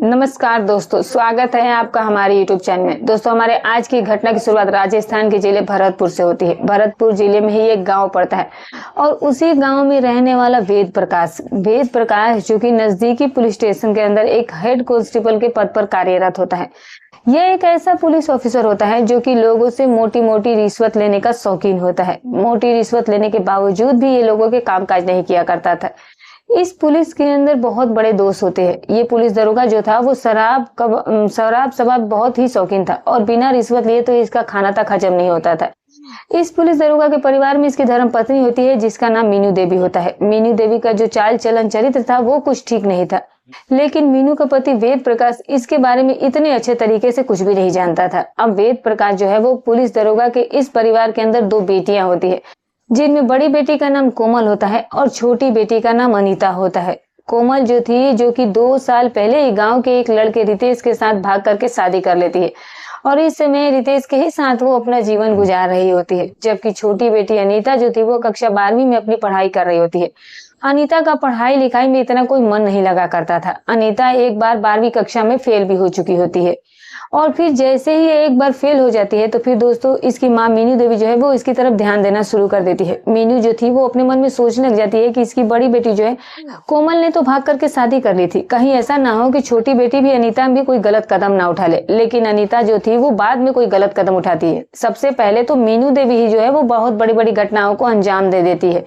नमस्कार दोस्तों, स्वागत है आपका हमारे YouTube चैनल में। दोस्तों, हमारे आज की घटना की शुरुआत राजस्थान के जिले भरतपुर से होती है। भरतपुर जिले में ही एक गांव पड़ता है और उसी गांव में रहने वाला वेद प्रकाश जो कि नजदीकी पुलिस स्टेशन के अंदर एक हेड कांस्टेबल के पद पर कार्यरत होता है। यह एक ऐसा पुलिस ऑफिसर होता है जो कि लोगों से मोटी मोटी रिश्वत लेने का शौकीन होता है। मोटी रिश्वत लेने के बावजूद भी ये लोगों के कामकाज नहीं किया करता था। इस पुलिस के अंदर बहुत बड़े दोष होते हैं। ये पुलिस दरोगा जो था वो शराब शबाब बहुत ही शौकीन था और बिना रिश्वत लिए तो इसका खाना तक हजम नहीं होता था। इस पुलिस दरोगा के परिवार में इसकी धर्म पत्नी होती है जिसका नाम मीनू देवी होता है। मीनू देवी का जो चाल चलन चरित्र था वो कुछ ठीक नहीं था, लेकिन मीनू का पति वेद प्रकाश इसके बारे में इतने अच्छे तरीके से कुछ भी नहीं जानता था। अब वेद प्रकाश जो है वो पुलिस दरोगा के इस परिवार के अंदर दो बेटियां होती है, जिनमें बड़ी बेटी का नाम कोमल होता है और छोटी बेटी का नाम अनीता होता है। कोमल जो कि 2 साल पहले ही गांव के एक लड़के रितेश के साथ भाग करके शादी कर लेती है और इस समय रितेश के ही साथ वो अपना जीवन गुजार रही होती है, जबकि छोटी बेटी अनीता जो थी वो कक्षा 12वीं में अपनी पढ़ाई कर रही होती है। अनीता का पढ़ाई लिखाई में इतना कोई मन नहीं लगा करता था। अनीता एक बार 12वीं कक्षा में फेल भी हो चुकी होती है और फिर जैसे ही एक बार फेल हो जाती है तो फिर दोस्तों इसकी माँ मीनू देवी जो है वो इसकी तरफ ध्यान देना शुरू कर देती है। मीनू जो थी वो अपने मन में सोचने लग जाती है कि इसकी बड़ी बेटी जो है कोमल ने तो भाग करके शादी कर ली थी, कहीं ऐसा ना हो कि छोटी बेटी भी अनीता भी कोई गलत कदम ना उठा ले। लेकिन अनीता जो थी वो बाद में कोई गलत कदम उठाती है। सबसे पहले तो मीनू देवी ही जो है वो बहुत बड़ी बड़ी घटनाओं को अंजाम दे देती है,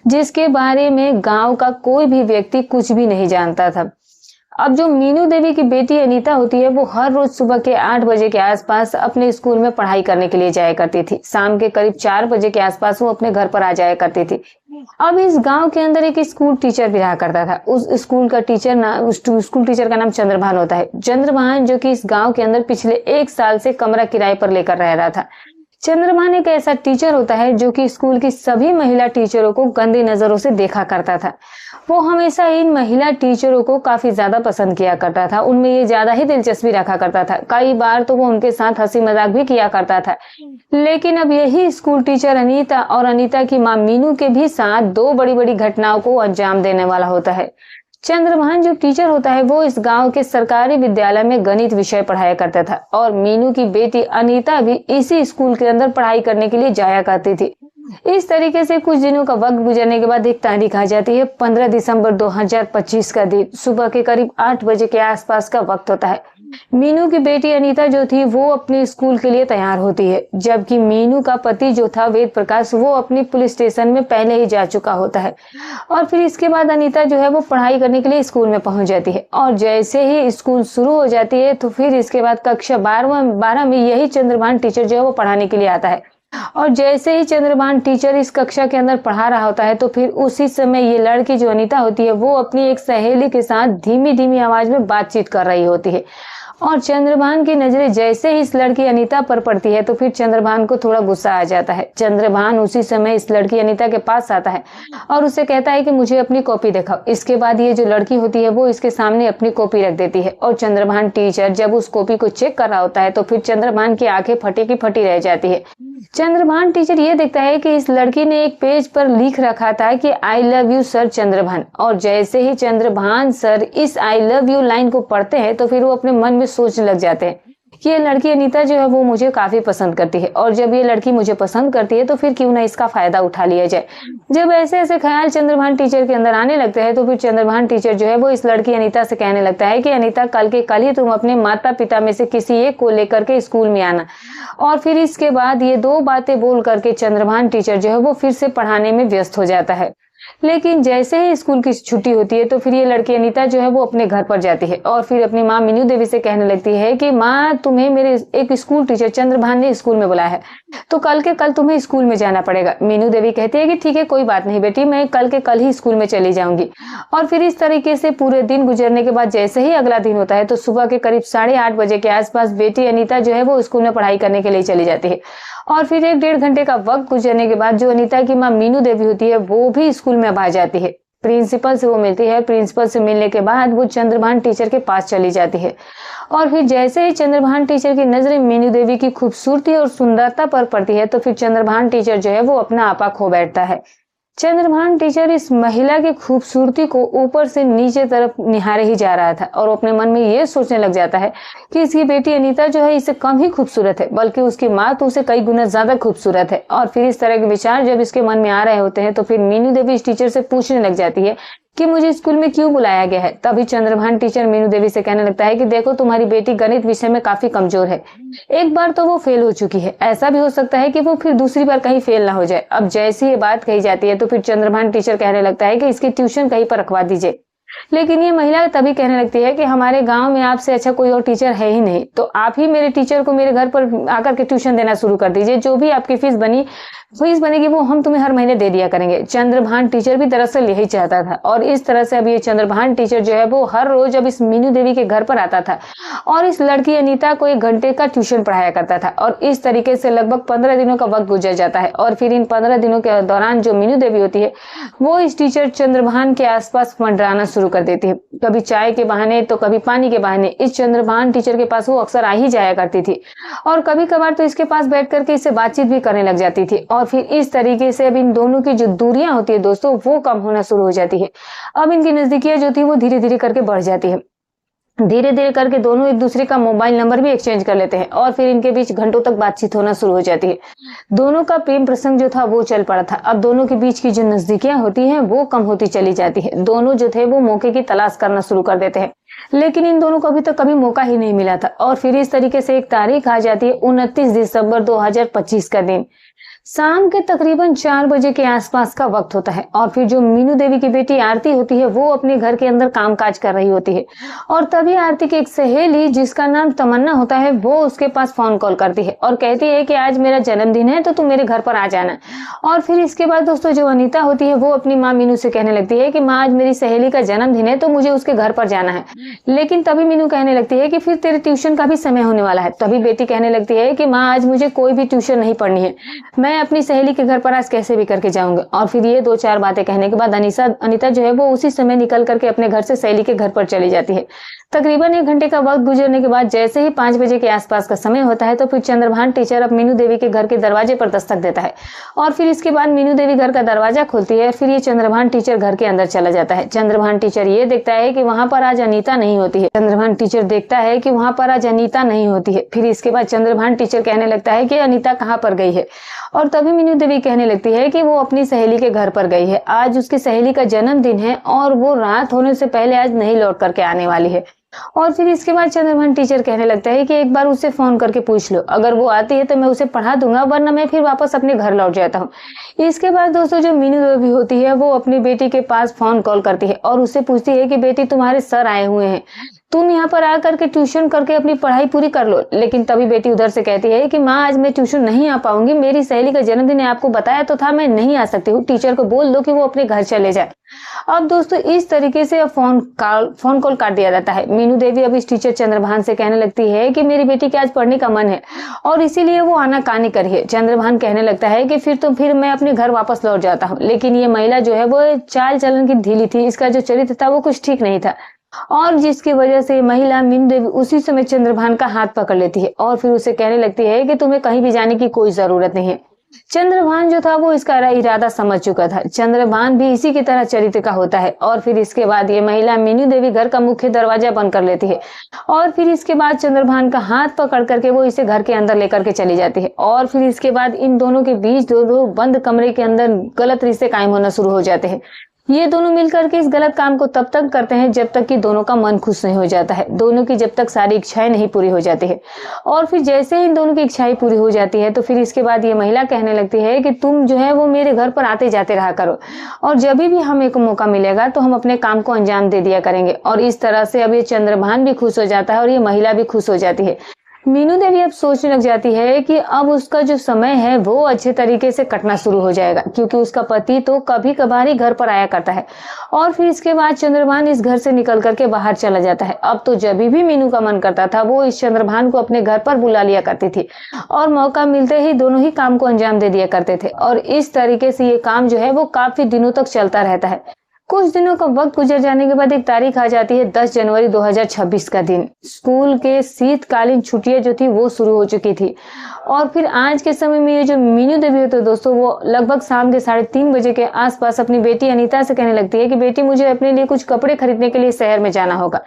जिसके बारे में गाँव का कोई भी व्यक्ति कुछ भी नहीं जानता था। अब जो मीनू देवी की बेटी अनीता होती है वो हर रोज सुबह के 8 बजे के आसपास अपने स्कूल में पढ़ाई करने के लिए जाया करती थी। शाम के करीब 4 बजे के आसपास वो अपने घर पर आ जाया करती थी। अब इस गांव के अंदर एक स्कूल टीचर भी रहा करता था। उस स्कूल टीचर का नाम चंद्रभान होता है। चंद्रभान जो कि इस गांव के अंदर पिछले 1 साल से कमरा किराए पर लेकर रह रहा था। चंद्रभान एक ऐसा टीचर होता है जो कि स्कूल की सभी महिला टीचरों को गंदी नजरों से देखा करता था। वो हमेशा इन महिला टीचरों को काफी ज्यादा पसंद किया करता था, उनमें ये ज्यादा ही दिलचस्पी रखा करता था। कई बार तो वो उनके साथ हंसी मजाक भी किया करता था। लेकिन अब यही स्कूल टीचर अनीता और अनीता की माँ मीनू के भी साथ 2 बड़ी बड़ी घटनाओं को अंजाम देने वाला होता है। चंद्रभान जो टीचर होता है वो इस गांव के सरकारी विद्यालय में गणित विषय पढ़ाया करता था और मीनू की बेटी अनीता भी इसी स्कूल के अंदर पढ़ाई करने के लिए जाया करती थी। इस तरीके से कुछ दिनों का वक्त गुजरने के बाद एक तारीख आ जाती है। 15 दिसंबर 2025 का दिन, सुबह के करीब 8 बजे के आसपास का वक्त होता है। मीनू की बेटी अनीता जो थी वो अपने स्कूल के लिए तैयार होती है, जबकि मीनू का पति जो था वेद प्रकाश वो अपने पुलिस स्टेशन में पहले ही जा चुका होता है। और फिर इसके बाद अनीता जो है वो पढ़ाई करने के लिए स्कूल में पहुंच जाती है और जैसे ही स्कूल शुरू हो जाती है तो फिर इसके बाद कक्षा 12 में यही चंद्रभान टीचर जो है वो पढ़ाने के लिए आता है। और जैसे ही चंद्रभान टीचर इस कक्षा के अंदर पढ़ा रहा होता है तो फिर उसी समय ये लड़की जो अनीता होती है वो अपनी एक सहेली के साथ धीमी धीमी आवाज में बातचीत कर रही होती है और चंद्रभान की नजरें जैसे ही इस लड़की अनीता पर पड़ती है तो फिर चंद्रभान को थोड़ा गुस्सा आ जाता है। चंद्रभान उसी समय इस लड़की अनीता के पास आता है और उसे कहता है कि मुझे अपनी कॉपी दिखाओ। इसके बाद ये जो लड़की होती है वो इसके सामने अपनी कॉपी रख देती है और चंद्रभान टीचर जब उस कॉपी को चेक कर रहा होता है तो फिर चंद्रभान की आंखें फटी की फटी रह जाती है। चंद्रभान टीचर ये देखता है कि इस लड़की ने एक पेज पर लिख रखा था कि I love you sir Chandrabhan, और जैसे ही चंद्रभान सर इस आई लव यू लाइन को पढ़ते हैं तो फिर वो अपने मन में सोचने लग जाते हैं कि ये लड़की अनीता जो है वो मुझे काफी पसंद करती है और जब ये लड़की मुझे पसंद करती है तो फिर क्यों ना इसका फायदा उठा लिया जाए। जब ऐसे ऐसे ख्याल चंद्रभान टीचर के अंदर आने लगते हैं तो फिर चंद्रभान टीचर जो है वो इस लड़की अनीता से कहने लगता है कि अनीता कल के कल ही तुम अपने माता पिता में से किसी एक को लेकर के स्कूल में आना। और फिर इसके बाद ये 2 बातें बोल करके चंद्रभान टीचर जो है वो फिर से पढ़ाने में व्यस्त हो जाता है। लेकिन जैसे ही स्कूल की छुट्टी होती है तो फिर ये लड़की अनीता जो है वो अपने घर पर जाती है और फिर अपनी माँ मीनू देवी से कहने लगती है कि माँ तुम्हें मेरे एक स्कूल टीचर चंद्रभान ने स्कूल में बुलाया है तो कल के कल तुम्हें स्कूल में जाना पड़ेगा। मीनू देवी कहती है कि ठीक है, कोई बात नहीं बेटी, मैं कल के कल ही स्कूल में चली जाऊंगी। और फिर इस तरीके से पूरे दिन गुजरने के बाद जैसे ही अगला दिन होता है तो सुबह के करीब 8:30 बजे के आसपास बेटी अनीता जो है वो स्कूल में पढ़ाई करने के लिए चली जाती है और फिर 1-1.5 घंटे का वक्त गुजरने के बाद जो अनीता की माँ मीनू देवी होती है वो भी स्कूल में आ जाती है। प्रिंसिपल से वो मिलती है। प्रिंसिपल से मिलने के बाद वो चंद्रभान टीचर के पास चली जाती है और फिर जैसे ही चंद्रभान टीचर की नजरें मीनू देवी की खूबसूरती और सुंदरता पर पड़ती है तो फिर चंद्रभान टीचर जो है वो अपना आपा खो बैठता है। चंद्रभान टीचर इस महिला की खूबसूरती को ऊपर से नीचे तरफ निहारे ही जा रहा था और अपने मन में ये सोचने लग जाता है कि इसकी बेटी अनीता जो है इससे कम ही खूबसूरत है, बल्कि उसकी माँ तो उसे कई गुना ज्यादा खूबसूरत है। और फिर इस तरह के विचार जब इसके मन में आ रहे होते हैं तो फिर मीनू देवी इस टीचर से पूछने लग जाती है कि मुझे स्कूल में क्यों बुलाया गया है। तभी चंद्रभान टीचर मीनू देवी से कहने लगता है कि देखो, तुम्हारी बेटी गणित विषय में काफी कमजोर है। एक बार तो वो फेल हो चुकी है, ऐसा भी हो सकता है कि वो फिर दूसरी बार कहीं फेल ना हो जाए। अब जैसी ये बात कही जाती है तो फिर चंद्रभान टीचर कहने लगता है कि इसकी ट्यूशन कहीं पर रखवा दीजिए। लेकिन ये महिला तभी कहने लगती है कि हमारे गांव में आपसे अच्छा कोई और टीचर है ही नहीं, तो आप ही मेरे टीचर को मेरे घर पर आकर के ट्यूशन देना शुरू कर दीजिए। जो भी आपकी फीस बनेगी वो हम तुम्हें हर महीने दे दिया करेंगे। चंद्रभान टीचर भी दरअसल यही चाहता था और इस तरह से अब ये चंद्रभान टीचर जो है वो हर रोज अब इस मीनू देवी के घर पर आता था और इस लड़की अनीता को 1 घंटे का ट्यूशन पढ़ाया करता था। और इस तरीके से लगभग 15 दिनों का वक्त गुजर जाता है और फिर इन 15 दिनों के दौरान जो मीनू देवी होती है वो इस टीचर चंद्रभान के आसपास मंडराना शुरू कर देती है। कभी चाय के बहाने तो कभी पानी के बहाने इस चंद्रभान टीचर के पास वो अक्सर आ ही जाया करती थी और कभी कभार तो इसके पास बैठ करके इससे बातचीत भी करने लग जाती थी। और फिर इस तरीके से अब इन दोनों की जो दूरियां होती है दोस्तों वो कम होना शुरू हो जाती है। अब इनकी नजदीकियां जो थी वो धीरे धीरे करके बढ़ जाती है। धीरे धीरे करके दोनों एक दूसरे का मोबाइल नंबर भी एक्सचेंज कर लेते हैं और फिर इनके बीच घंटों तक बातचीत होना शुरू हो जाती है। दोनों का प्रेम प्रसंग जो था वो चल पड़ा था। अब दोनों के बीच की जो नजदीकियां होती हैं वो कम होती चली जाती है। दोनों जो थे वो मौके की तलाश करना शुरू कर देते हैं, लेकिन इन दोनों को अभी तक कभी मौका ही नहीं मिला था। और फिर इस तरीके से एक तारीख आ जाती है 29 दिसंबर 2025 का दिन। शाम के तकरीबन 4 बजे के आसपास का वक्त होता है और फिर जो मीनू देवी की बेटी आरती होती है वो अपने घर के अंदर कामकाज कर रही होती है और तभी आरती की एक सहेली जिसका नाम तमन्ना होता है वो उसके पास फोन कॉल करती है और कहती है कि आज मेरा जन्मदिन है तो तुम मेरे घर पर आ जाना। और फिर इसके बाद दोस्तों जो अनीता होती है वो अपनी माँ मीनू से कहने लगती है कि माँ आज मेरी सहेली का जन्मदिन है तो मुझे उसके घर पर जाना है। लेकिन तभी मीनू कहने लगती है कि फिर तेरे ट्यूशन का भी समय होने वाला है। तभी बेटी कहने लगती है कि माँ आज मुझे कोई भी ट्यूशन नहीं पढ़नी है, मैं अपनी सहेली के घर पर आज कैसे भी करके जाऊंगी। और फिर ये 2-4 बातें कहने के बाद अनीता जो है वो उसी समय निकल करके अपने घर से सहेली के घर पर चली जाती है। तकरीबन 1 घंटे का वक्त गुजरने के बाद जैसे ही 5 बजे के आसपास का समय होता है तो फिर चंद्रभान टीचर अब मीनू देवी के घर के दरवाजे पर दस्तक देता है और फिर इसके बाद मीनू देवी घर का दरवाजा खोलती है। फिर ये चंद्रभान टीचर घर के अंदर चला जाता है। चंद्रभान टीचर ये देखता है कि वहां पर आज अनीता नहीं होती है। चंद्रभान टीचर देखता है कि वहां पर आज अनीता नहीं होती है। फिर इसके बाद चंद्रभान टीचर कहने लगता है कि अनीता कहाँ पर गई है और तभी मीनू देवी कहने लगती है कि वो अपनी सहेली के घर पर गई है। आज उसकी सहेली का जन्मदिन है और वो रात होने से पहले आज नहीं लौट करके आने वाली है। और फिर इसके बाद चंद्रभान टीचर कहने लगता है कि एक बार उससे फोन करके पूछ लो, अगर वो आती है तो मैं उसे पढ़ा दूंगा, वरना मैं फिर वापस अपने घर लौट जाता हूँ। इसके बाद दोस्तों जो मीनू देवी होती है वो अपनी बेटी के पास फोन कॉल करती है और उससे पूछती है कि बेटी तुम्हारे सर आए हुए हैं, तुम यहाँ पर आकर के ट्यूशन करके अपनी पढ़ाई पूरी कर लो। लेकिन तभी बेटी उधर से कहती है कि माँ आज मैं ट्यूशन नहीं आ पाऊंगी, मेरी सहेली का जन्मदिन है, आपको बताया तो था मैं नहीं आ सकती हूँ, टीचर को बोल दो कि वो अपने घर चले जाए। अब दोस्तों इस तरीके से फोन कॉल काट दिया जाता है। मीनू देवी अब इस टीचर चंद्रभान से कहने लगती है कि मेरी बेटी के आज पढ़ने का मन है और इसीलिए वो आनाकानी करिए। चंद्रभान कहने लगता है कि फिर मैं अपने घर वापस लौट जाता हूँ। लेकिन ये महिला जो है वो चाल चलन की ढीली थी, इसका जो चरित्र था वो कुछ ठीक नहीं था और जिसकी वजह से महिला मीनू देवी उसी समय चंद्रभान का हाथ पकड़ लेती है और फिर उसे कहने लगती है कि तुम्हें कहीं भी जाने की कोई जरूरत नहीं है। चंद्रभान जो था वो इसका इरादा समझ चुका था। चंद्रभान भी इसी की तरह चरित्र का होता है। और फिर इसके बाद ये महिला मीनू देवी घर का मुख्य दरवाजा बंद कर लेती है और फिर इसके बाद चंद्रभान का हाथ पकड़ करके वो इसे घर के अंदर लेकर के चली जाती है। और फिर इसके बाद इन दोनों के बीच दो बंद कमरे के अंदर गलत रिश्ते कायम होना शुरू हो जाते हैं। ये दोनों मिलकर के इस गलत काम को तब तक करते हैं जब तक कि दोनों का मन खुश नहीं हो जाता है, दोनों की जब तक सारी इच्छाएं नहीं पूरी हो जाती है। और फिर जैसे ही इन दोनों की इच्छाएं पूरी हो जाती है तो फिर इसके बाद ये महिला कहने लगती है कि तुम जो है वो मेरे घर पर आते जाते रहा करो और जब भी हमें को मौका मिलेगा तो हम अपने काम को अंजाम दे दिया करेंगे। और इस तरह से अब ये चंद्रभान भी खुश हो जाता है और ये महिला भी खुश हो जाती है। मीनू देवी अब सोचने लग जाती है कि अब उसका जो समय है वो अच्छे तरीके से कटना शुरू हो जाएगा, क्योंकि उसका पति तो कभी कभार ही घर पर आया करता है। और फिर इसके बाद चंद्रभान इस घर से निकल करके बाहर चला जाता है। अब तो जब भी मीनू का मन करता था वो इस चंद्रभान को अपने घर पर बुला लिया करती थी और मौका मिलते ही दोनों ही काम को अंजाम दे दिया करते थे। और इस तरीके से ये काम जो है वो काफी दिनों तक चलता रहता है। कुछ दिनों का वक्त गुजर जाने के बाद एक तारीख आ जाती है 10 जनवरी 2026 का दिन। स्कूल के शीतकालीन छुट्टियां जो थी वो शुरू हो चुकी थी और फिर आज के समय में ये जो मीनू देवी होती है दोस्तों, वो लगभग शाम के 3:30 बजे के आसपास अपनी बेटी अनीता से कहने लगती है कि बेटी मुझे अपने लिए कुछ कपड़े खरीदने के लिए शहर में जाना होगा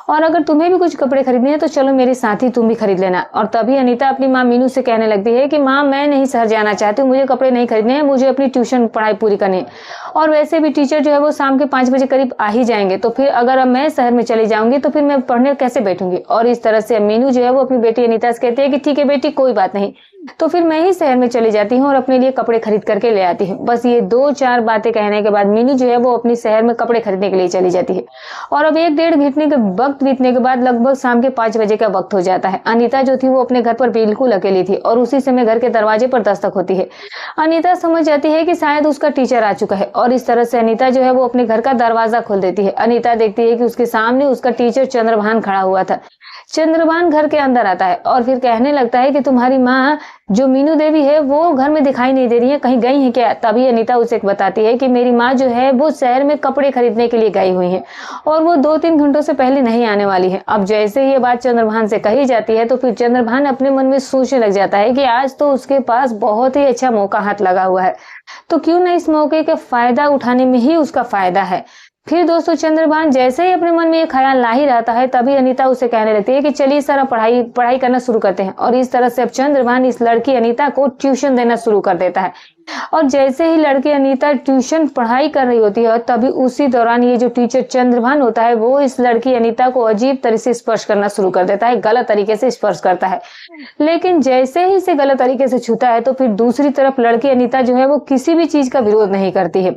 और अगर तुम्हें भी कुछ कपड़े खरीदने हैं तो चलो मेरे साथ ही तुम भी खरीद लेना। और तभी अनीता अपनी माँ मीनू से कहने लगती है कि माँ मैं नहीं शहर जाना चाहती हूँ, मुझे कपड़े नहीं खरीदने हैं, मुझे अपनी ट्यूशन पढ़ाई पूरी करनी है और वैसे भी टीचर जो है वो शाम के 5 बजे करीब आ ही जाएंगे, तो फिर अगर अब मैं शहर में चली जाऊंगी तो फिर मैं पढ़ने कैसे बैठूंगी। और इस तरह से मीनू जो है वो अपनी बेटी अनीता से कहती है कि ठीक है बेटी कोई बात नहीं, तो फिर मैं ही शहर में चली जाती हूँ और अपने लिए कपड़े खरीद करके ले आती हूँ। बस ये 2-4 बातें कहने के बाद मीनू जो है वो अपनी शहर में कपड़े खरीदने के लिए चली जाती है और अब 1-1.5 घंटे के वक्त बीतने के बाद लगभग शाम के 5 बजे का वक्त हो जाता है। अनीता जो थी वो अपने घर पर बिल्कुल अकेली थी और उसी समय घर के दरवाजे पर दस्तक होती है। अनीता समझ जाती है कि शायद उसका टीचर आ चुका है और इस तरह से अनीता जो है वो अपने घर का दरवाजा खोल देती है। अनीता देखती है कि उसके सामने उसका टीचर चंद्रभान खड़ा हुआ था। चंद्रभान घर के अंदर आता है और फिर कहने लगता है कि तुम्हारी माँ जो मीनू देवी है वो घर में दिखाई नहीं दे रही है, कहीं गई है क्या। तभी अनीता उसे बताती है कि मेरी माँ जो है वो शहर में कपड़े खरीदने के लिए गई हुई है और वो 2-3 घंटों से पहले नहीं आने वाली है। अब जैसे ये बात चंद्रभान से कही जाती है तो फिर चंद्रभान अपने मन में सोचने लग जाता है कि आज तो उसके पास बहुत ही अच्छा मौका हाथ लगा हुआ है, तो क्यों ना इस मौके का फायदा उठाने में ही उसका फायदा है। फिर दोस्तों चंद्रभान जैसे ही अपने मन में ये ख्याल ला ही रहता है तभी अनीता उसे कहने लगती है कि चलिए सारा पढ़ाई करना शुरू करते हैं। और इस तरह से अब चंद्रभान इस लड़की अनीता को ट्यूशन देना शुरू कर देता है और जैसे ही लड़की अनीता ट्यूशन पढ़ाई कर रही होती है तभी उसी दौरान ये जो टीचर चंद्रभान होता है वो इस लड़की अनीता को अजीब तरह से स्पर्श करना शुरू कर देता है, गलत तरीके से स्पर्श करता है। लेकिन जैसे ही इसे गलत तरीके से छूता है तो फिर दूसरी तरफ लड़की अनीता जो है वो किसी भी चीज का विरोध नहीं करती है।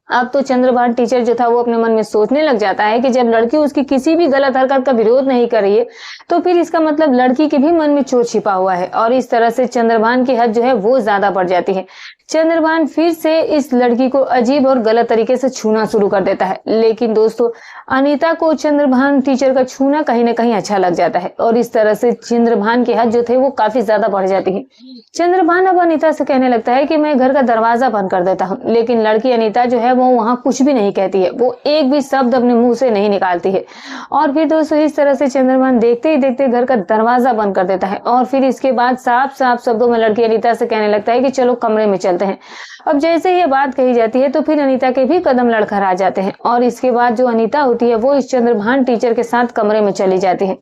अब तो चंद्रभान टीचर जो था वो अपने मन में सोचने लग जाता है कि जब लड़की उसकी किसी भी गलत हरकत का विरोध नहीं कर रही है तो फिर इसका मतलब लड़की के भी मन में चोट छिपा हुआ है और इस तरह से चंद्रभान की हद जो है वो ज्यादा बढ़ जाती है। चंद्रभान फिर से इस लड़की को अजीब और गलत तरीके से छूना शुरू कर देता है। लेकिन दोस्तों अनीता को चंद्रभान टीचर का छूना कहीं ना कहीं अच्छा लग जाता है और इस तरह से चंद्रभान की हद जो थे वो काफी ज्यादा बढ़ जाती है। चंद्रभान अब अनीता से कहने लगता है कि मैं घर का दरवाजा बंद कर देता हूँ, लेकिन लड़की अनीता जो है वो वहाँ कुछ भी नहीं कहती है, वो एक भी शब्द अपने मुंह से नहीं निकालती है। और फिर दोस्तों इस तरह से चंद्रभान देखते ही देखते घर का दरवाजा बंद कर देता है और फिर इसके बाद साफ साफ शब्दों में लड़की अनीता से कहने लगता है कि चलो कमरे में चलते हैं। अब जैसे ये बात कही जाती है तो फिर अनीता के भी कदम लड़खड़ा जाते हैं और इसके बाद जो अनीता होती है वो इस चंद्रभान टीचर के साथ कमरे में चली जाती है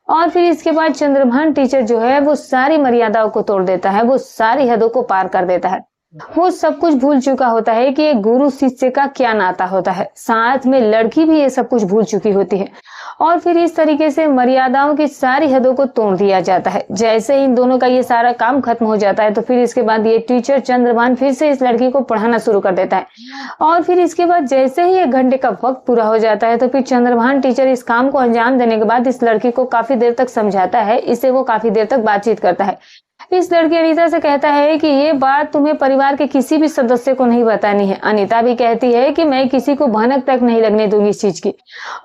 और फिर इसके बाद चंद्रभान टीचर जो है वो सारी मर्यादाओं को तोड़ देता है, वो सारी हदों को पार कर देता है। वो सब कुछ भूल चुका होता है कि एक गुरु शिष्य का क्या नाता होता है, साथ में लड़की भी ये सब कुछ भूल चुकी होती है और फिर इस तरीके से मर्यादाओं की सारी हदों को तोड़ दिया जाता है। जैसे ही इन दोनों का ये सारा काम खत्म हो जाता है तो फिर इसके बाद ये टीचर चंद्रभान फिर से इस लड़की को पढ़ाना शुरू कर देता है और फिर इसके बाद जैसे ही 1 घंटे का वक्त पूरा हो जाता है तो फिर चंद्रभान टीचर इस काम को अंजाम देने के बाद इस लड़की को काफी देर तक समझाता है, इससे वो काफी देर तक बातचीत करता है। इस लड़की अनीता से कहता है कि ये बात तुम्हें परिवार के किसी भी सदस्य को नहीं बतानी है। अनीता भी कहती है कि मैं किसी को भनक तक नहीं लगने दूंगी इस चीज की।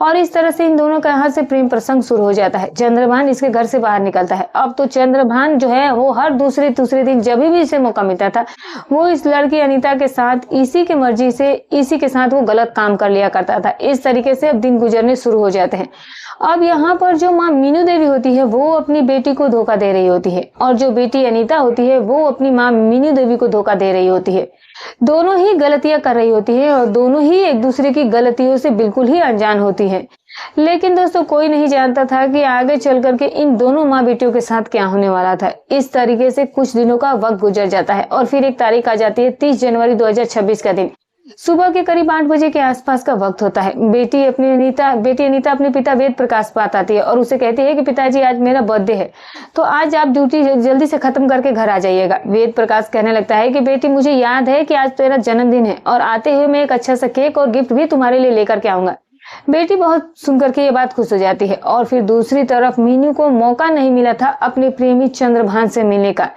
और इस तरह से इन दोनों का यहाँ से प्रेम प्रसंग शुरू हो जाता है। चंद्रभान इसके घर से बाहर निकलता है। अब तो चंद्रभान जो है वो हर दूसरे दिन जब भी इसे मौका मिलता था वो इस लड़की अनीता के साथ इसी के मर्जी से इसी के साथ वो गलत काम कर लिया करता था। इस तरीके से अब दिन गुजरने शुरू हो जाते हैं। अब यहाँ पर जो माँ मीनू देवी होती है वो अपनी बेटी को धोखा दे रही होती है और जो बेटी अनीता होती है वो अपनी माँ मीनू देवी को धोखा दे रही होती है। दोनों ही गलतियां कर रही होती है और दोनों ही एक दूसरे की गलतियों से बिल्कुल ही अनजान होती है। लेकिन दोस्तों कोई नहीं जानता था कि आगे चल करके इन दोनों माँ बेटियों के साथ क्या होने वाला था। इस तरीके से कुछ दिनों का वक्त गुजर जाता है और फिर एक तारीख आ जाती है 30 जनवरी 2026 का दिन। सुबह के करीब 8 बजे के आसपास का वक्त होता है। बेटी अनीता अपने पिता वेद प्रकाश पास आती है और उसे कहती है कि पिताजी आज मेरा बर्थडे है तो आज आप ड्यूटी जल्दी से खत्म करके घर आ जाइएगा। वेद प्रकाश कहने लगता है कि बेटी मुझे याद है कि आज तेरा जन्मदिन है और आते हुए मैं एक अच्छा सा केक और गिफ्ट भी तुम्हारे लिए लेकर के आऊंगा। बेटी बहुत सुनकर के ये बात खुश हो जाती है। और फिर दूसरी तरफ मीनू को मौका नहीं मिला था अपने प्रेमी चंद्रभान से मिलने का।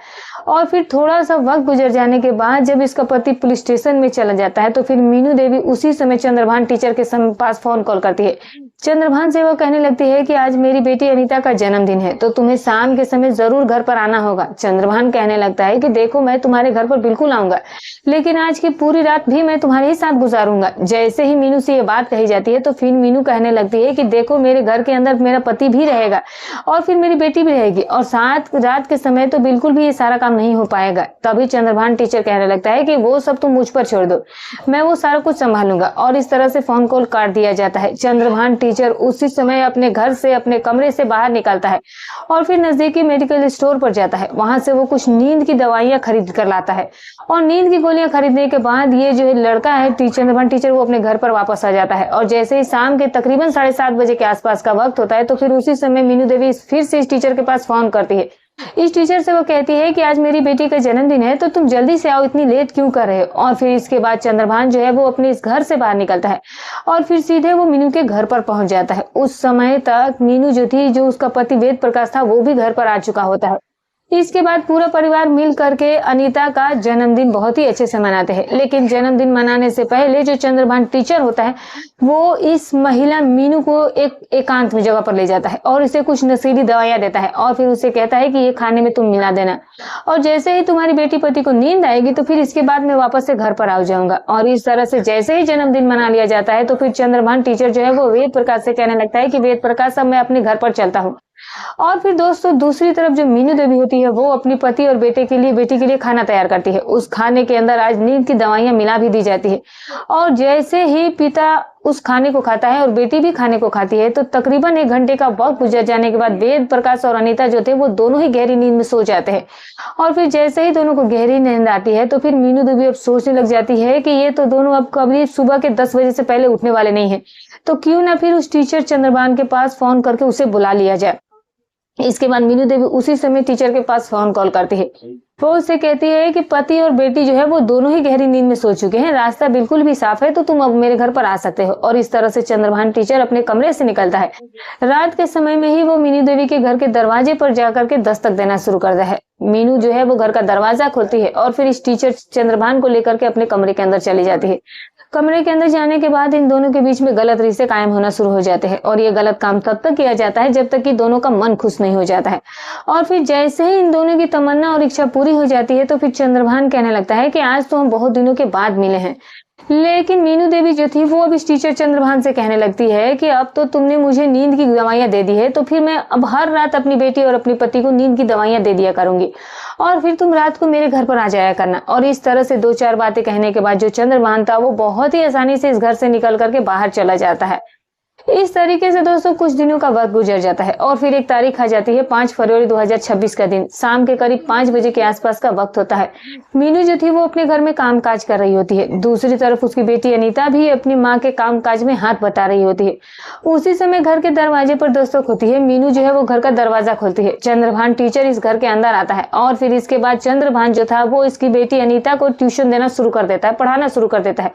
और फिर थोड़ा सा वक्त गुजर जाने के बाद जब इसका पति पुलिस स्टेशन में चला जाता है तो फिर मीनू देवी उसी समय चंद्रभान टीचर के पास फोन कॉल करती है। चंद्रभान से वो कहने लगती है कि आज मेरी बेटी अनीता का जन्मदिन है, तो तुम्हें शाम के समय जरूर घर पर आना होगा। चंद्रभान कहने लगता है कि देखो, मैं तुम्हारे घर पर बिल्कुल आऊंगा, लेकिन आज की पूरी रात भी मैं तुम्हारे ही साथ गुजारूंगा। जैसे ही मीनू से ये बात कही जाती है तो फिर मीनू कहने लगती है कि देखो, मेरे घर के अंदर मेरा पति भी रहेगा और फिर मेरी बेटी भी रहेगी, और साथ रात के समय तो बिल्कुल भी ये सारा काम नहीं हो पाएगा। तभी चंद्रभान टीचर कहने लगता है कि वो सब तुम मुझ पर छोड़ दो, मैं वो सारा कुछ संभालूंगा। और इस तरह से फोन कॉल काट दिया जाता है। चंद्रभान टीचर उसी समय अपने घर से, अपने कमरे से बाहर निकलता है और फिर नजदीकी मेडिकल स्टोर पर जाता है। वहां से वो कुछ नींद की दवाइयां खरीद कर लाता है और नींद की गोलियां खरीदने के बाद ये जो है लड़का है चंद्रभान टीचर, वो अपने घर पर वापस आ जाता है। और जैसे ही शाम के तकरीबन 7:30 बजे के आसपास का वक्त होता है तो फिर उसी समय मीनू देवी फिर से इस टीचर के पास फोन करती है। इस टीचर से वो कहती है कि आज मेरी बेटी का जन्मदिन है, तो तुम जल्दी से आओ, इतनी लेट क्यों कर रहे हो। और फिर इसके बाद चंद्रभान जो है वो अपने इस घर से बाहर निकलता है और फिर सीधे वो मीनू के घर पर पहुंच जाता है। उस समय तक मीनू जो थी, जो उसका पति वेद प्रकाश था, वो भी घर पर आ चुका होता है। इसके बाद पूरा परिवार मिल करके अनीता का जन्मदिन बहुत ही अच्छे से मनाते हैं। लेकिन जन्मदिन मनाने से पहले जो चंद्रभान टीचर होता है वो इस महिला मीनू को एक एकांत में जगह पर ले जाता है और इसे कुछ नशीली दवाइयां देता है और फिर उसे कहता है कि ये खाने में तुम मिला देना, और जैसे ही तुम्हारी बेटी पति को नींद आएगी तो फिर इसके बाद मैं वापस से घर पर आ जाऊंगा। और इस तरह से जैसे ही जन्मदिन मना लिया जाता है तो फिर चंद्रभान टीचर जो है वो वेद प्रकाश से कहने लगता है कि वेद प्रकाश, अब मैं अपने घर पर चलता हूँ। और फिर दोस्तों दूसरी तरफ जो मीनू देवी होती है वो अपने पति और बेटी के लिए खाना तैयार करती है। उस खाने के अंदर आज नींद की दवाइयां मिला भी दी जाती है। और जैसे ही पिता उस खाने को खाता है और बेटी भी खाने को खाती है तो तकरीबन 1 घंटे का वक्त गुजर जाने के बाद वेद प्रकाश और अनीता जो थे वो दोनों ही गहरी नींद में सो जाते हैं। और फिर जैसे ही दोनों को गहरी नींद आती है तो फिर मीनू देवी अब सोचने लग जाती है कि ये तो दोनों अब कभी सुबह के 10 बजे से पहले उठने वाले नहीं है, तो क्यों ना फिर उस टीचर चंद्रभान के पास फोन करके उसे बुला लिया जाए। इसके बाद मीनू देवी उसी समय टीचर के पास फोन कॉल करती है। वो उससे कहती है कि पति और बेटी जो है वो दोनों ही गहरी नींद में सो चुके हैं, रास्ता बिल्कुल भी साफ है, तो तुम अब मेरे घर पर आ सकते हो। और इस तरह से चंद्रभान टीचर अपने कमरे से निकलता है। रात के समय में ही वो मीनू देवी के घर के दरवाजे पर जाकर के दस्तक देना शुरू करता है। मीनू जो है वो घर का दरवाजा खोलती है और फिर इस टीचर चंद्रभान को लेकर के अपने कमरे के अंदर चली जाती है। कमरे के अंदर जाने के बाद इन दोनों के बीच में गलत रिश्ते कायम होना शुरू हो जाते हैं और ये गलत काम तब तक किया जाता है जब तक कि दोनों का मन खुश नहीं हो जाता है। और फिर जैसे ही इन दोनों की तमन्ना और इच्छा पूरी हो जाती है तो फिर चंद्रभान कहने लगता है कि आज तो हम बहुत दिनों के बाद मिले हैं। लेकिन मीनू देवी जो थी वो अब इस टीचर चंद्रभान से कहने लगती है कि अब तो तुमने मुझे नींद की दवाइयां दे दी है, तो फिर मैं अब हर रात अपनी बेटी और अपने पति को नींद की दवाइयां दे दिया करूंगी और फिर तुम रात को मेरे घर पर आ जाया करना। और इस तरह से 2-4 बातें कहने के बाद जो चंद्रभान था वो बहुत ही आसानी से इस घर से निकल करके बाहर चला जाता है। इस तरीके से दोस्तों कुछ दिनों का वक्त गुजर जाता है और फिर एक तारीख आ जाती है 5 फरवरी 2026 का दिन। शाम के करीब 5 बजे के आसपास का वक्त होता है। मीनू जो थी वो अपने घर में कामकाज कर रही होती है। दूसरी तरफ उसकी बेटी अनीता भी अपनी माँ के कामकाज में हाथ बटा रही होती है। उसी समय घर के दरवाजे पर दस्तक होती है। मीनू जो है वो घर का दरवाजा खोलती है। चंद्रभान टीचर इस घर के अंदर आता है और फिर इसके बाद चंद्रभान जो था वो इसकी बेटी अनीता को ट्यूशन देना शुरू कर देता है, पढ़ाना शुरू कर देता है।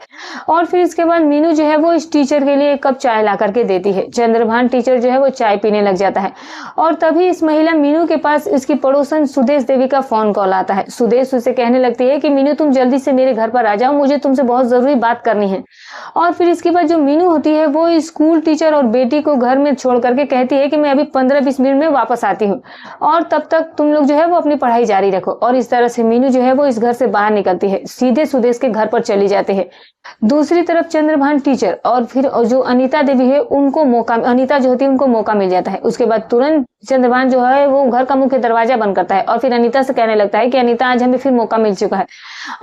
और फिर इसके बाद मीनू जो है वो इस टीचर के लिए 1 कप चाय ला करके देती है। चंद्रभान टीचर जो है वो चाय पीने लग जाता है और तभी इस महिला मीनू के पास इसकी पड़ोसन सुदेश देवी का फोन कॉल आता है। सुदेश उसे कहने लगती है कि मीनू तुम जल्दी से मेरे घर पर आ जाओ, मुझे तुमसे बहुत जरूरी बात करनी है। और फिर इसके बाद जो मीनू होती है वो स्कूल टीचर और बेटी को घर में छोड़ करके कहती है कि मैं अभी 15-20 मिनट में वापस आती हूँ और तब तक तुम लोग जो है वो अपनी पढ़ाई जारी रखो। और इस तरह से मीनू जो है वो इस घर से बाहर निकलती है, सीधे सुदेश के घर पर चली जाती है। दूसरी तरफ चंद्रभान टीचर और फिर जो अनीता देवी है अनीता जो होती है उनको मौका मिल जाता है। उसके बाद तुरंत चंद्रभान जो है वो घर का मुख्य दरवाजा बंद करता है और फिर अनीता से कहने लगता है कि अनीता आज हमें फिर मौका मिल चुका है।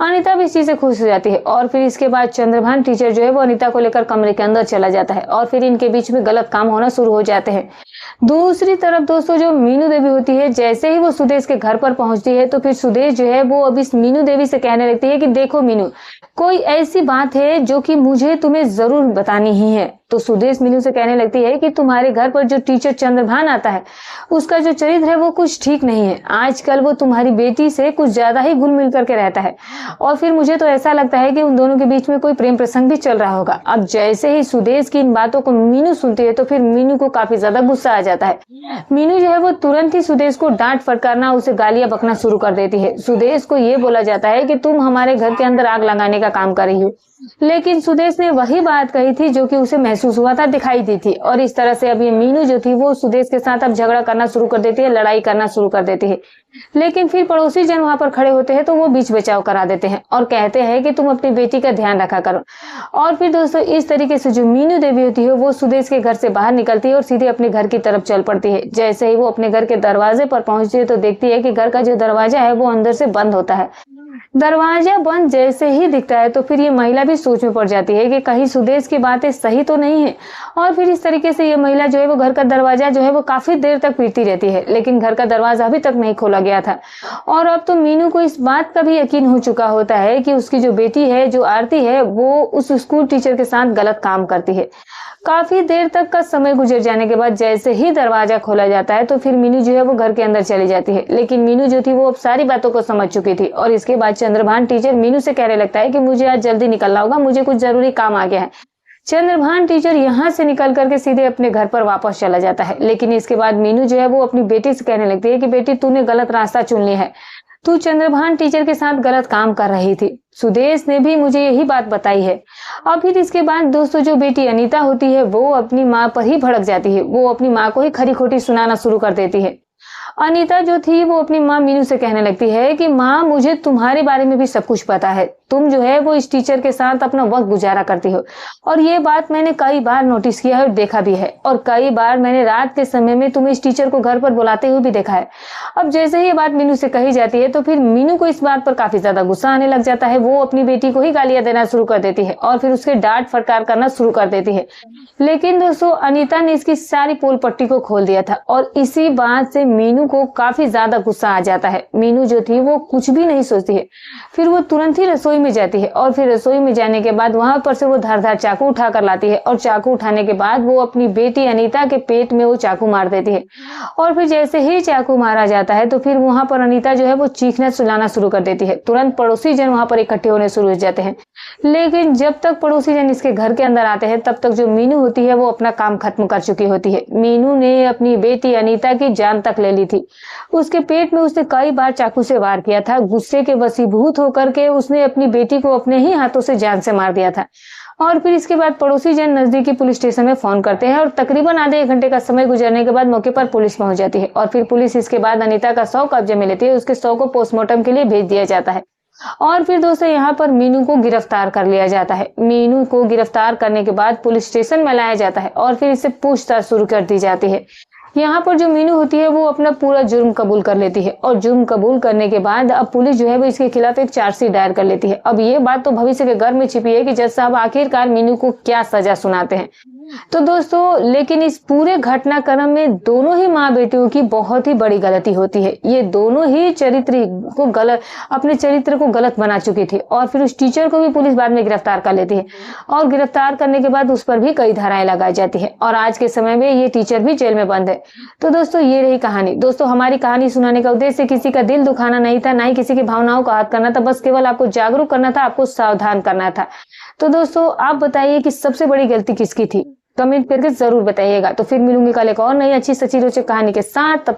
अनीता भी इस चीज से खुश हो जाती है और फिर इसके बाद चंद्रभान टीचर जो है वो अनीता को लेकर कमरे के अंदर चला जाता है और फिर इनके बीच में गलत काम होना शुरू हो जाते हैं। दूसरी तरफ दोस्तों जो मीनू देवी होती है, जैसे ही वो सुदेश के घर पर पहुंचती है तो फिर सुदेश जो है वो अब इस मीनू देवी से कहने लगती है कि देखो मीनू, कोई ऐसी बात है जो कि मुझे तुम्हें जरूर बतानी ही है। तो सुदेश मीनू से कहने लगती है कि तुम्हारे घर पर जो टीचर चंद्रभान आता है उसका जो चरित्र है वो कुछ ठीक नहीं है। आजकल वो तुम्हारी बेटी से कुछ ज्यादा ही घुल मिल करके रहता है और फिर मुझे तो ऐसा लगता है कि उन दोनों के बीच में कोई प्रेम प्रसंग भी चल रहा होगा। अब जैसे ही सुदेश की इन बातों को मीनू सुनती है तो फिर मीनू को काफी ज्यादा गुस्सा आ जाता है। मीनू जो है वो तुरंत ही सुदेश को डांट फटकारना, उसे गालियां बकना शुरू कर देती है। सुदेश को ये बोला जाता है कि तुम हमारे घर के अंदर आग लगाने का काम कर रही हो, लेकिन सुदेश ने वही बात कही थी जो कि उसे महसूस हुआ था, दिखाई दी थी। और इस तरह से अब ये मीनू जो थी वो सुदेश के साथ अब झगड़ा करना शुरू कर देती है, लड़ाई करना शुरू कर देती है। लेकिन फिर पड़ोसी जन वहां पर खड़े होते हैं तो वो बीच बचाव करा देते हैं और कहते हैं कि तुम अपनी बेटी का ध्यान रखा करो। और फिर दोस्तों इस तरीके से जो मीनू देवी होती है वो सुदेश के घर से बाहर निकलती है और सीधे अपने घर की तरफ चल पड़ती है। जैसे ही वो अपने घर के दरवाजे पर पहुंचती है तो देखती है कि घर का जो दरवाजा है वो अंदर से बंद होता है। दरवाजा बंद जैसे ही दिखता है तो फिर ये महिला भी सोच में पड़ जाती है कि कहीं सुदेश की बातें सही तो नहीं है। और फिर इस तरीके से ये महिला जो है वो घर का दरवाजा जो है वो काफी देर तक पीटती रहती है, लेकिन घर का दरवाजा अभी तक नहीं खोला गया था। और अब तो मीनू को इस बात का भी यकीन हो चुका होता है कि उसकी जो बेटी है, जो आरती है, वो उस स्कूल टीचर के साथ गलत काम करती है। काफी देर तक का समय गुजर जाने के बाद जैसे ही दरवाजा खोला जाता है तो फिर मीनू जो है वो घर के अंदर चली जाती है। लेकिन मीनू जो थी वो अब सारी बातों को समझ चुकी थी और इसके बाद चंद्रभान टीचर मीनू से कहने लगता है कि मुझे आज जल्दी निकलना होगा, मुझे कुछ जरूरी काम आ गया है। चंद्रभान टीचर यहाँ से निकल करके सीधे अपने घर पर वापस चला जाता है। लेकिन इसके बाद मीनू जो है वो अपनी बेटी से कहने लगती है कि बेटी तूने गलत रास्ता चुन लिया है, तू चंद्रभान टीचर के साथ गलत काम कर रही थी। सुदेश ने भी मुझे यही बात बताई है। और फिर इसके बाद दोस्तों जो बेटी अनीता होती है वो अपनी माँ पर ही भड़क जाती है, वो अपनी माँ को ही खरी खोटी सुनाना शुरू कर देती है। अनीता जो थी वो अपनी माँ मीनू से कहने लगती है कि माँ मुझे तुम्हारे बारे में भी सब कुछ पता है, तुम जो है वो इस टीचर के साथ अपना वक्त गुजारा करती हो और ये बात मैंने कई बार नोटिस किया है और देखा भी है और कई बार मैंने रात के समय में तुम्हें इस टीचर को घर पर बुलाते हुए भी देखा है। अब जैसे ही ये बात मीनू से कही जाती है तो फिर मीनू को इस बात पर काफी ज्यादा गुस्सा आने लग जाता है। वो अपनी बेटी को ही गालियां देना शुरू कर देती है और फिर उसके डांट फटकार करना शुरू कर देती है। लेकिन दोस्तों अनीता ने इसकी सारी पोल पट्टी को खोल दिया था और इसी बात से मीनू को काफी ज्यादा गुस्सा आ जाता है। मीनू जो थी वो कुछ भी नहीं सोचती है, फिर वो तुरंत ही रसोई में जाती है और फिर रसोई में जाने के बाद वहां पर से वो धारदार चाकू उठा कर लाती है और चाकू उठाने के बाद वो अपनी बेटी अनीता के पेट में वो चाकू मार देती है। और फिर जैसे ही चाकू मारा जाता है तो फिर वहां पर अनीता जो है वो चीखना चिल्लाना शुरू कर देती है। तुरंत पड़ोसी जन वहां पर इकट्ठे होने शुरू हो जाते हैं। लेकिन जब तक पड़ोसी जन इसके घर के अंदर आते हैं तब तक जो मीनू होती है वो अपना काम खत्म कर चुकी होती है। मीनू ने अपनी बेटी अनीता की जान तक ले ली थी। उसके पेट में उसने कई बार चाकू से वार किया था। गुस्से के वशीभूत होकर के उसने अपनी बेटी को अपने ही हाथों से जान से मार दिया था। और फिर इसके बाद पड़ोसी जन नजदीकी पुलिस स्टेशन में फोन करते हैं और तकरीबन आधे एक घंटे का समय गुजरने के बाद मौके पर पुलिस पहुंच जाती है और फिर पुलिस इसके बाद अनीता का शव कब्जे में लेती है। उसके शव को पोस्टमार्टम के लिए भेज दिया जाता है और फिर दोस्तों यहाँ पर मीनू को गिरफ्तार कर लिया जाता है। मीनू को गिरफ्तार करने के बाद पुलिस स्टेशन में लाया जाता है और फिर इससे पूछताछ शुरू कर दी जाती है। यहाँ पर जो मीनू होती है वो अपना पूरा जुर्म कबूल कर लेती है और जुर्म कबूल करने के बाद अब पुलिस जो है वो इसके खिलाफ एक चार्जशीट दायर कर लेती है। अब ये बात तो भविष्य के घर में छिपी है कि जज साहब आखिरकार मीनू को क्या सजा सुनाते हैं। तो दोस्तों लेकिन इस पूरे घटनाक्रम में दोनों ही माँ बेटियों की बहुत ही बड़ी गलती होती है। ये दोनों ही अपने चरित्र को गलत बना चुकी थी और फिर उस टीचर को भी पुलिस बाद में गिरफ्तार कर लेती है और गिरफ्तार करने के बाद उस पर भी कई धाराएं लगाई जाती है और आज के समय में ये टीचर भी जेल में बंद है। तो दोस्तों ये रही कहानी। दोस्तों हमारी कहानी सुनाने का उद्देश्य किसी का दिल दुखाना नहीं था, ना ही किसी की भावनाओं का आहत करना था, बस केवल आपको जागरूक करना था, आपको सावधान करना था। तो दोस्तों आप बताइए कि सबसे बड़ी गलती किसकी थी, कमेंट करके जरूर बताइएगा। तो फिर मिलूंगी कल एक और नई अच्छी सच्ची रोचक कहानी के साथ।